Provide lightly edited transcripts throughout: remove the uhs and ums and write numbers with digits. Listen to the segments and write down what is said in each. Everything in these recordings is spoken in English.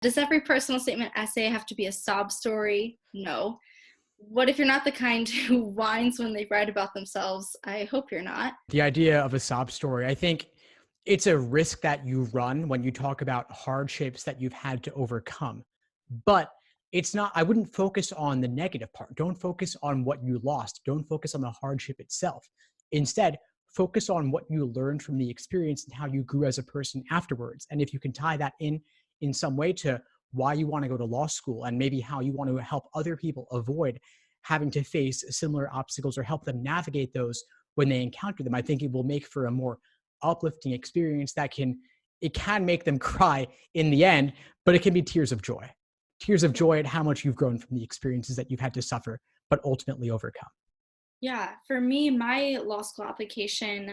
Does every personal statement essay have to be a sob story? No. What if you're not the kind who whines when they write about themselves? I hope you're not. The idea of a sob story, I think it's a risk that you run when you talk about hardships that you've had to overcome. But it's not, I wouldn't focus on the negative part. Don't focus on what you lost. Don't focus on the hardship itself. Instead, focus on what you learned from the experience and how you grew as a person afterwards. And if you can tie that in some way to why you want to go to law school and maybe how you want to help other people avoid having to face similar obstacles or help them navigate those when they encounter them, I think it will make for a more uplifting experience that it can make them cry in the end, but it can be tears of joy at how much you've grown from the experiences that you've had to suffer, but ultimately overcome. Yeah, for me, my law school application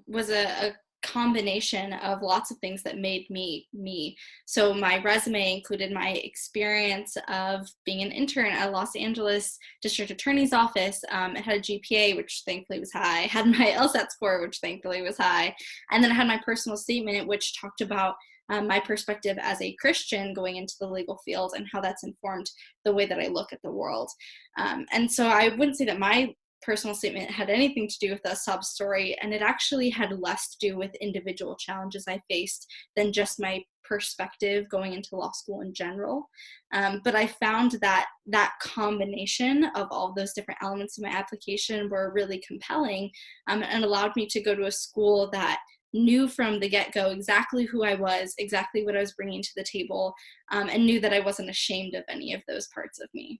was a combination of lots of things that made me me. So my resume included my experience of being an intern at Los Angeles District Attorney's Office. It had a GPA, which thankfully was high. I had my LSAT score, which thankfully was high. And then I had my personal statement, which talked about my perspective as a Christian going into the legal field and how that's informed the way that I look at the world. And so I wouldn't say that my personal statement had anything to do with a sob story, and it actually had less to do with individual challenges I faced than just my perspective going into law school in general. But I found that that combination of all those different elements of my application were really compelling, and allowed me to go to a school that knew from the get-go exactly who I was, exactly what I was bringing to the table, and knew that I wasn't ashamed of any of those parts of me.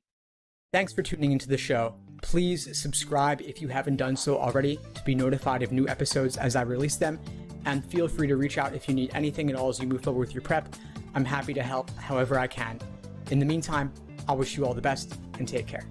Thanks for tuning into the show. Please subscribe if you haven't done so already to be notified of new episodes as I release them. And feel free to reach out if you need anything at all as you move forward with your prep. I'm happy to help however I can. In the meantime, I wish you all the best and take care.